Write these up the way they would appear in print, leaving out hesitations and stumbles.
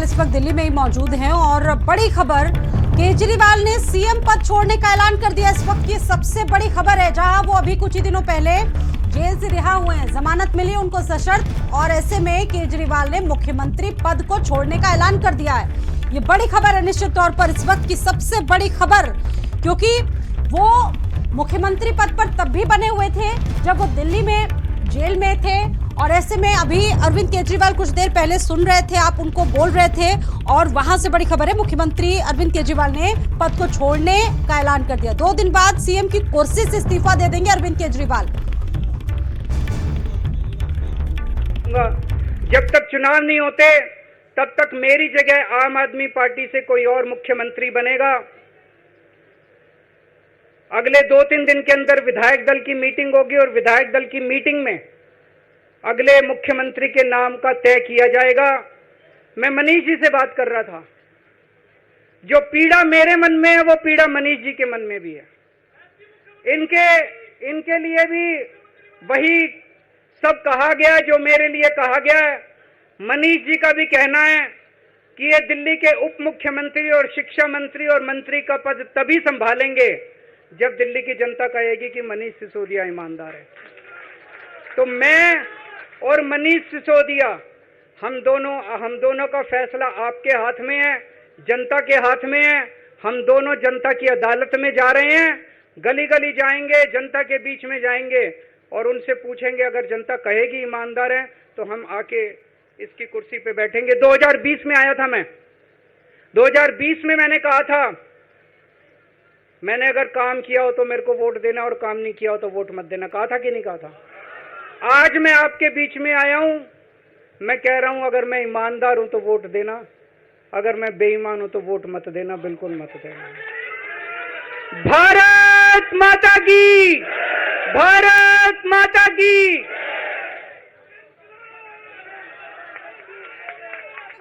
इस वक्त दिल्ली में ही मौजूद हैं और बड़ी खबर, केजरीवाल ने सीएम पद छोड़ने का ऐलान कर दिया। इस वक्त की सबसे बड़ी खबर है, जहां वो अभी कुछ ही दिनों पहले जेल से रिहा हुए हैं, जमानत मिली उनको सशर्त, और ऐसे में केजरीवाल ने मुख्यमंत्री पद को छोड़ने का ऐलान कर दिया है। ये बड़ी खबर है, निश्चित तौर पर इस वक्त की सबसे बड़ी खबर, क्योंकि वो मुख्यमंत्री पद पर तब भी बने हुए थे जब वो दिल्ली में जेल में थे, और ऐसे में अभी अरविंद केजरीवाल कुछ देर पहले सुन रहे थे, आप उनको बोल रहे थे, और वहां से बड़ी खबर है, मुख्यमंत्री अरविंद केजरीवाल ने पद को छोड़ने का ऐलान कर दिया। 2 दिन बाद सीएम की कुर्सी से इस्तीफा दे देंगे अरविंद केजरीवाल। जब तक चुनाव नहीं होते तब तक मेरी जगह आम आदमी पार्टी से कोई और मुख्यमंत्री बनेगा। अगले 2-3 दिन के अंदर विधायक दल की मीटिंग होगी और विधायक दल की मीटिंग में अगले मुख्यमंत्री के नाम का तय किया जाएगा। मैं मनीष जी से बात कर रहा था, जो पीड़ा मेरे मन में है वो पीड़ा मनीष जी के मन में भी है। इनके लिए भी वही सब कहा गया जो मेरे लिए कहा गया है। मनीष जी का भी कहना है कि ये दिल्ली के उप मुख्यमंत्री और शिक्षा मंत्री और मंत्री का पद तभी संभालेंगे जब दिल्ली की जनता कहेगी कि मनीष सिसोदिया ईमानदार है। तो मैं और मनीष सिसोदिया, हम दोनों का फैसला आपके हाथ में है, जनता के हाथ में है। हम दोनों जनता की अदालत में जा रहे हैं, गली गली जाएंगे, जनता के बीच में जाएंगे और उनसे पूछेंगे, अगर जनता कहेगी ईमानदार है तो हम आके इसकी कुर्सी पे बैठेंगे। 2020 में आया था मैं, 2020 में मैंने कहा था, मैंने अगर काम किया हो तो मेरे को वोट देना और काम नहीं किया हो तो वोट मत देना, कहा था कि नहीं कहा था? आज मैं आपके बीच में आया हूं, मैं कह रहा हूं, अगर मैं ईमानदार हूं तो वोट देना, अगर मैं बेईमान हूं तो वोट मत देना, बिल्कुल मत देना। भारत माता की, भारत माता की।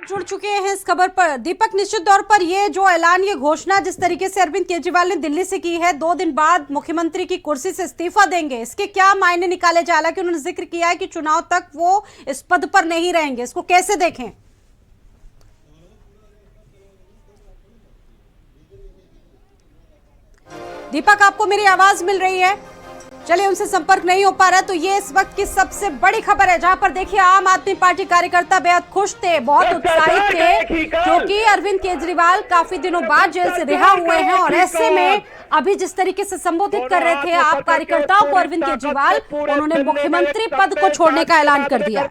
जुड़ चुके हैं इस खबर पर दीपक। निश्चित तौर पर ये जो ऐलान, ये घोषणा जिस तरीके से अरविंद केजरीवाल ने दिल्ली से की है, 2 दिन बाद मुख्यमंत्री की कुर्सी से इस्तीफा देंगे, इसके क्या मायने निकाले जाए? हालांकि उन्होंने जिक्र किया है कि चुनाव तक वो इस पद पर नहीं रहेंगे, इसको कैसे देखें? दीपक, आपको मेरी आवाज मिल रही है? चलिए, उनसे संपर्क नहीं हो पा रहा, तो ये इस वक्त की सबसे बड़ी खबर है, जहां पर देखिए आम आदमी पार्टी कार्यकर्ता बेहद खुश थे, बहुत उत्साहित थे, क्योंकि अरविंद केजरीवाल काफी दिनों बाद जेल से रिहा हुए हैं, और ऐसे में अभी जिस तरीके से संबोधित कर रहे थे आप कार्यकर्ताओं को अरविंद केजरीवाल, उन्होंने मुख्यमंत्री पद को छोड़ने का ऐलान कर दिया।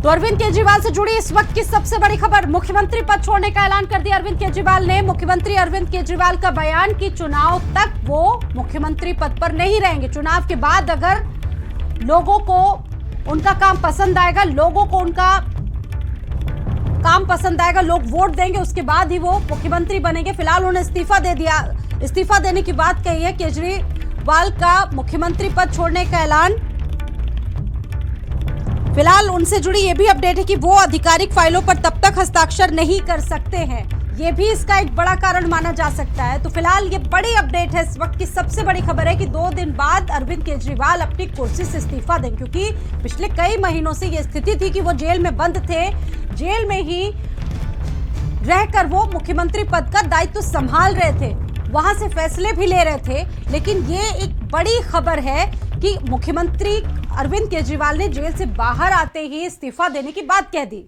तो अरविंद केजरीवाल से जुड़ी इस वक्त की सबसे बड़ी खबर, मुख्यमंत्री पद छोड़ने का ऐलान कर दिया अरविंद केजरीवाल ने। मुख्यमंत्री अरविंद केजरीवाल का बयान कि चुनाव तक वो मुख्यमंत्री पद पर नहीं रहेंगे, चुनाव के बाद अगर लोगों को उनका काम पसंद आएगा, लोगों को उनका काम पसंद आएगा, लोग वोट देंगे, उसके बाद ही वो मुख्यमंत्री बनेंगे। फिलहाल उन्होंने इस्तीफा दे दिया, इस्तीफा देने की बात कही है। केजरीवाल का मुख्यमंत्री पद छोड़ने का ऐलान। फिलहाल उनसे जुड़ी ये भी अपडेट है कि वो आधिकारिक फाइलों पर तब तक हस्ताक्षर नहीं कर सकते हैं, ये भी इसका एक बड़ा कारण माना जा सकता है। तो फिलहाल ये बड़ी अपडेट है, इस वक्त की सबसे बड़ी खबर है कि 2 दिन बाद अरविंद केजरीवाल अपनी कुर्सी से इस्तीफा दें, क्योंकि पिछले कई महीनों से ये स्थिति थी कि वो जेल में बंद थे, जेल में ही रहकर वो मुख्यमंत्री पद का दायित्व संभाल रहे थे, वहां से फैसले भी ले रहे थे। लेकिन ये एक बड़ी खबर है कि मुख्यमंत्री अरविंद केजरीवाल ने जेल से बाहर आते ही इस्तीफा देने की बात कह दी।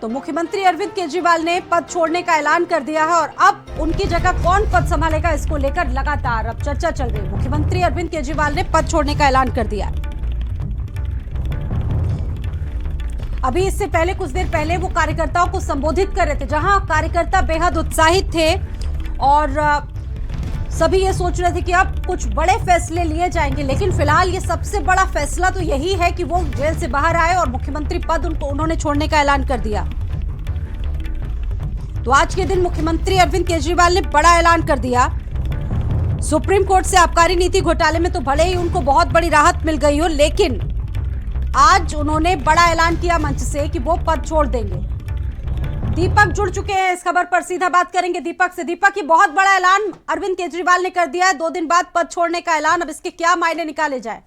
तो मुख्यमंत्री अरविंद केजरीवाल ने पद छोड़ने का ऐलान कर दिया है, और अब उनकी जगह कौन पद संभालेगा, इसको लेकर लगातार अब चर्चा चल रही है। मुख्यमंत्री अरविंद केजरीवाल ने पद छोड़ने का ऐलान कर दिया। अभी इससे पहले, कुछ देर पहले वो कार्यकर्ताओं को संबोधित कर रहे थे, जहां कार्यकर्ता बेहद उत्साहित थे और सभी ये सोच रहे थे कि अब कुछ बड़े फैसले लिए जाएंगे। लेकिन फिलहाल ये सबसे बड़ा फैसला तो यही है कि वो जेल से बाहर आए और मुख्यमंत्री पद उन्होंने छोड़ने का ऐलान कर दिया। तो आज के दिन मुख्यमंत्री अरविंद केजरीवाल ने बड़ा ऐलान कर दिया। सुप्रीम कोर्ट से आबकारी नीति घोटाले में तो भले ही उनको बहुत बड़ी राहत मिल गई हो, लेकिन आज उन्होंने बड़ा ऐलान किया मंच से कि वो पद छोड़ देंगे। दीपक जुड़ चुके हैं इस खबर पर, सीधा बात करेंगे दीपक से। दीपक, ये बहुत बड़ा ऐलान अरविंद केजरीवाल ने कर दिया है, 2 दिन बाद पद छोड़ने का ऐलान। अब इसके क्या मायने निकाले जाए?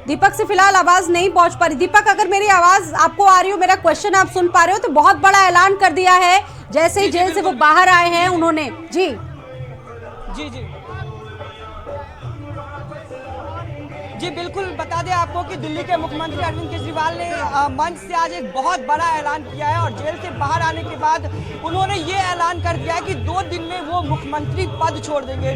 दीपक से फिलहाल आवाज नहीं पहुंच पा रही। दीपक, अगर मेरी आवाज आपको आ रही हो, मेरा क्वेश्चन आप सुन पा रहे हो, तो बहुत बड़ा ऐलान कर दिया है जैसे ही जेल से वो बाहर आए हैं उन्होंने। जी जी जी जी बिल्कुल, बता दें आपको कि दिल्ली के मुख्यमंत्री अरविंद केजरीवाल ने मंच से आज एक बहुत बड़ा ऐलान किया है और जेल से बाहर आने के बाद उन्होंने ये ऐलान कर दिया है कि 2 दिन में वो मुख्यमंत्री पद छोड़ देंगे।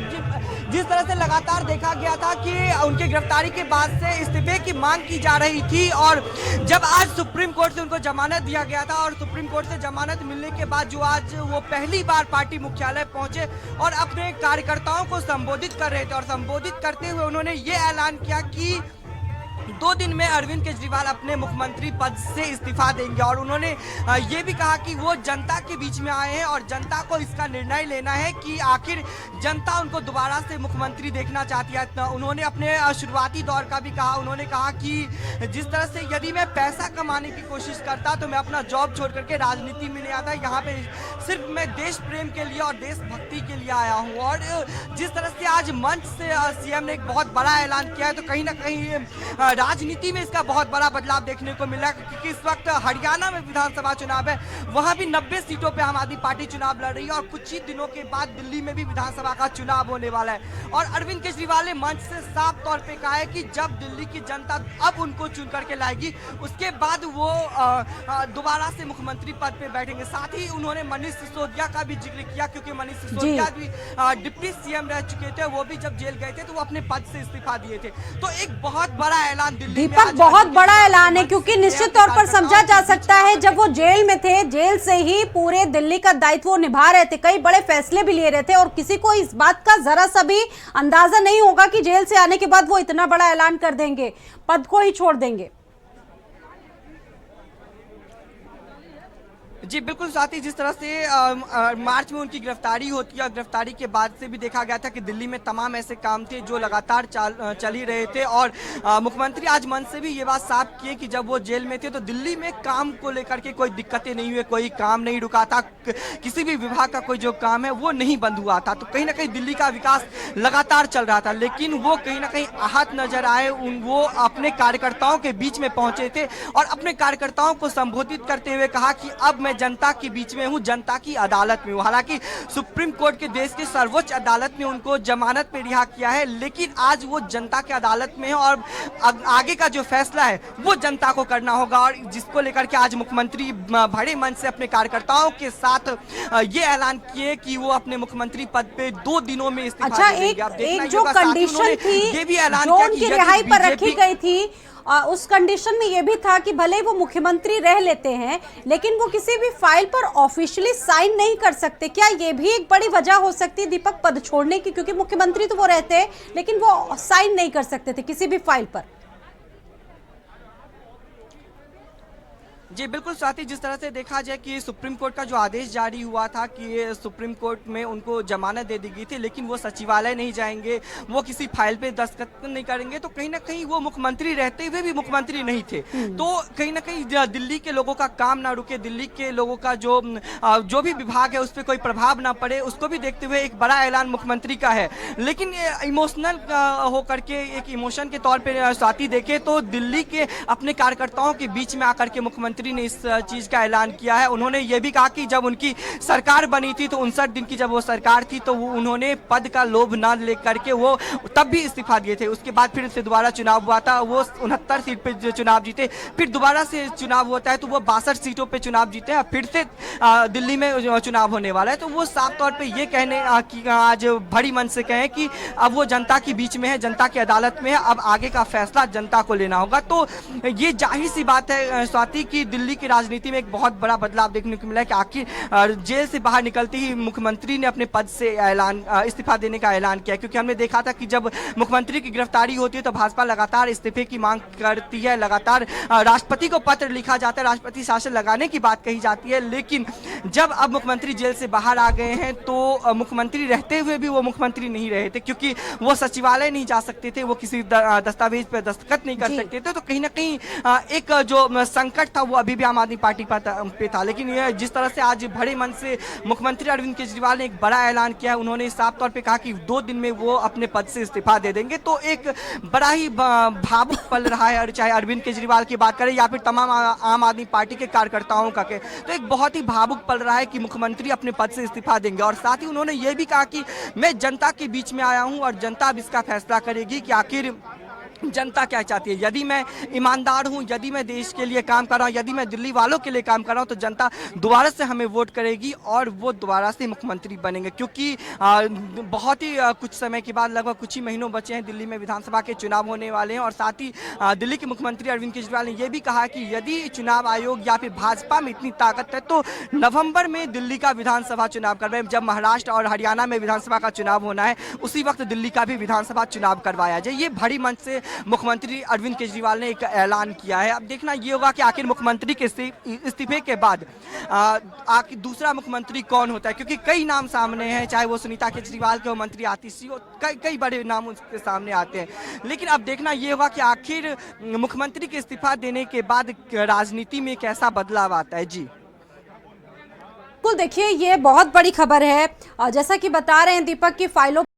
जिस तरह से लगातार देखा गया था कि उनकी गिरफ्तारी के बाद से इस्तीफे की मांग की जा रही थी और जब आज सुप्रीम कोर्ट से उनको जमानत दिया गया था और सुप्रीम कोर्ट से जमानत मिलने के बाद जो आज वो पहली बार पार्टी मुख्यालय पहुंचे और अपने कार्यकर्ताओं को संबोधित कर रहे थे और संबोधित करते हुए उन्होंने ये ऐलान किया कि 2 दिन में अरविंद केजरीवाल अपने मुख्यमंत्री पद से इस्तीफा देंगे और उन्होंने ये भी कहा कि वो जनता के बीच में आए हैं और जनता को इसका निर्णय लेना है कि आखिर जनता उनको दोबारा से मुख्यमंत्री देखना चाहती है। उन्होंने अपने शुरुआती दौर का भी कहा, उन्होंने कहा कि जिस तरह से यदि मैं पैसा कमाने की कोशिश करता तो मैं अपना जॉब छोड़ करके राजनीति में नहीं आता, यहाँ पे सिर्फ मैं देश प्रेम के लिए और देशभक्ति के लिए आया हूँ। और जिस तरह से आज मंच से सीएम ने एक बहुत बड़ा ऐलान किया है तो कहीं ना कहीं राजनीति में इसका बहुत बड़ा बदलाव देखने को मिला, क्योंकि इस वक्त हरियाणा में विधानसभा चुनाव है, वहां भी 90 सीटों पे आम आदमी पार्टी चुनाव लड़ रही है और कुछ ही दिनों के बाद दिल्ली में भी विधानसभा का चुनाव होने वाला है। और अरविंद केजरीवाल ने मंच से साफ तौर पे कहा है कि जब दिल्ली की जनता अब उनको चुन करके लाएगी उसके बाद वो दोबारा से मुख्यमंत्री पद पे बैठेंगे। साथ ही उन्होंने मनीष सिसोदिया का भी जिक्र किया, क्योंकि मनीष सिसोदिया भी डिप्टी सीएम रह चुके थे, वो भी जब जेल गए थे तो वो अपने पद से इस्तीफा दिए थे। तो एक बहुत बड़ा ऐलान दीपक, बहुत बड़ा ऐलान है, क्योंकि निश्चित तौर पर समझा जा सकता है जब वो जेल में थे, जेल से ही पूरे दिल्ली का दायित्व वो निभा रहे थे, कई बड़े फैसले भी ले रहे थे और किसी को इस बात का जरा सा भी अंदाजा नहीं होगा कि जेल से आने के बाद वो इतना बड़ा ऐलान कर देंगे, पद को ही छोड़ देंगे। जी बिल्कुल, साथ ही जिस तरह से मार्च में उनकी गिरफ्तारी होती है और गिरफ्तारी के बाद से भी देखा गया था कि दिल्ली में तमाम ऐसे काम थे जो लगातार चल ही रहे थे और मुख्यमंत्री आज मंच से भी ये बात साफ की कि जब वो जेल में थे तो दिल्ली में काम को लेकर के कोई दिक्कतें नहीं हुई, कोई काम नहीं रुका था, किसी भी विभाग का कोई जो काम है वो नहीं बंद हुआ था। तो कहीं ना कहीं दिल्ली का विकास लगातार चल रहा था, लेकिन वो कहीं ना कहीं आहत नजर आए। वो अपने कार्यकर्ताओं के बीच में पहुंचे थे और अपने कार्यकर्ताओं को संबोधित करते हुए कहा कि अब मैं जनता के बीच में हूं, जनता की अदालत में हूं। हालांकि सुप्रीम कोर्ट के देश के सर्वोच्च अदालत ने उनको जमानत पे रिहा किया है, लेकिन आज वो जनता की अदालत में है और आगे का जो फैसला है वो जनता को करना होगा। और जिसको लेकर के आज मुख्यमंत्री बड़े मंच से अपने कार्यकर्ताओं के साथ ये ऐलान किए कि वो अपने मुख्यमंत्री पद पे 2 दिनों में इस्तीफा देंगे। एक जो कंडीशन थी ये भी ऐलान जो उनकी रिहाई पर रखी गई थी, उस कंडीशन में यह भी था कि भले वो मुख्यमंत्री रह लेते हैं लेकिन वो किसी भी फाइल पर ऑफिशियली साइन नहीं कर सकते। क्या ये भी एक बड़ी वजह हो सकती है दीपक पद छोड़ने की? क्योंकि मुख्यमंत्री तो वो रहते हैं लेकिन वो साइन नहीं कर सकते थे किसी भी फाइल पर। जी बिल्कुल, साथ ही जिस तरह से देखा जाए कि सुप्रीम कोर्ट का जो आदेश जारी हुआ था कि सुप्रीम कोर्ट में उनको जमानत दे दी गई थी, लेकिन वो सचिवालय नहीं जाएंगे, वो किसी फाइल पे दस्तखत नहीं करेंगे, तो कहीं ना कहीं वो मुख्यमंत्री रहते हुए भी मुख्यमंत्री नहीं थे। तो कहीं ना कहीं दिल्ली के लोगों का काम ना रुके, दिल्ली के लोगों का जो भी विभाग है उस पर कोई प्रभाव ना पड़े, उसको भी देखते हुए एक बड़ा ऐलान मुख्यमंत्री का है। लेकिन इमोशनल होकर के, एक इमोशन के तौर पर साथी देखे तो दिल्ली के अपने कार्यकर्ताओं के बीच में आकर के मुख्यमंत्री ने इस चीज का ऐलान किया है। उन्होंने ये भी कहा कि जब उनकी सरकार बनी थी तो 59 दिन की जब वो सरकार थी तो उन्होंने पद का लोभ ना लेकर के वो तब भी इस्तीफा दिए थे। उसके बाद फिर से दोबारा चुनाव हुआ था, वो 69 सीट पे चुनाव जीते, फिर दोबारा से चुनाव होता है तो वो 62 सीटों पे चुनाव जीते हैं, फिर से दिल्ली में चुनाव होने वाला है। तो वो साफ तौर पे ये कहने आज बड़ी मन से कहें कि अब वो जनता के बीच में है, जनता की अदालत में है, अब आगे का फैसला जनता को लेना होगा। तो ये जाहिर सी बात है स्वाति की दिल्ली की राजनीति में एक बहुत बड़ा बदलाव देखने को मिला है कि आखिर जेल से बाहर निकलते ही मुख्यमंत्री ने अपने पद से इस्तीफा देने का ऐलान किया, क्योंकि हमने देखा था कि जब मुख्यमंत्री की गिरफ्तारी होती है तो भाजपा लगातार इस्तीफे की मांग करती है, लगातार राष्ट्रपति को पत्र लिखा जाता है, राष्ट्रपति शासन लगाने की बात कही जाती है। लेकिन जब अब मुख्यमंत्री जेल से बाहर आ गए हैं तो मुख्यमंत्री रहते हुए भी वो मुख्यमंत्री नहीं रहे थे, क्योंकि वो सचिवालय नहीं जा सकते थे, वो किसी दस्तावेज पर दस्तखत नहीं कर सकते थे। तो कहीं ना कहीं एक जो संकट था वो अभी भी आम आदमी पार्टी पे था। लेकिन ये जिस तरह से आज बड़े मन से मुख्यमंत्री अरविंद केजरीवाल ने एक बड़ा ऐलान किया है, उन्होंने साफ तौर पे कहा कि 2 दिन में वो अपने पद से इस्तीफा दे देंगे, तो एक बड़ा ही भावुक पल रहा है। चाहे अरविंद केजरीवाल की बात करें या फिर तमाम आम आदमी पार्टी के कार्यकर्ताओं का के, तो एक बहुत ही भावुक पल रहा है कि मुख्यमंत्री अपने पद से इस्तीफा देंगे। और साथ ही उन्होंने ये भी कहा कि मैं जनता के बीच में आया हूं और जनता अब इसका फैसला करेगी कि आखिर जनता क्या चाहती है। यदि मैं ईमानदार हूं, यदि मैं देश के लिए काम कर रहा हूं, यदि मैं दिल्ली वालों के लिए काम कर रहा हूं, तो जनता दोबारा से हमें वोट करेगी और वो दोबारा से मुख्यमंत्री बनेंगे। क्योंकि बहुत ही कुछ समय के बाद, लगभग कुछ ही महीनों बचे हैं, दिल्ली में विधानसभा के चुनाव होने वाले हैं। और साथ ही दिल्ली के मुख्यमंत्री अरविंद केजरीवाल ने यह भी कहा कि यदि चुनाव आयोग या फिर भाजपा में इतनी ताकत है तो नवंबर में दिल्ली का विधानसभा चुनाव करवाएं। जब महाराष्ट्र और हरियाणा में विधानसभा का चुनाव होना है, उसी वक्त दिल्ली का भी विधानसभा चुनाव करवाया जाए। ये बड़ी मंच से मुख्यमंत्री अरविंद केजरीवाल ने एक ऐलान किया है। अब देखना ये होगा कि आखिर मुख्यमंत्री के इस्तीफे के बाद आखिर दूसरा मुख्यमंत्री कौन होता है, क्योंकि कई नाम सामने हैं, चाहे वो सुनीता केजरीवाल के हो, मंत्री आतिशी हो, कई बड़े नाम उसके सामने आते हैं। लेकिन अब देखना ये होगा कि आखिर मुख्यमंत्री के इस्तीफा देने के बाद राजनीति में कैसा बदलाव आता है। जी बिल्कुल, देखिए ये बहुत बड़ी खबर है। जैसा कि बता रहे हैं दीपक की फाइलों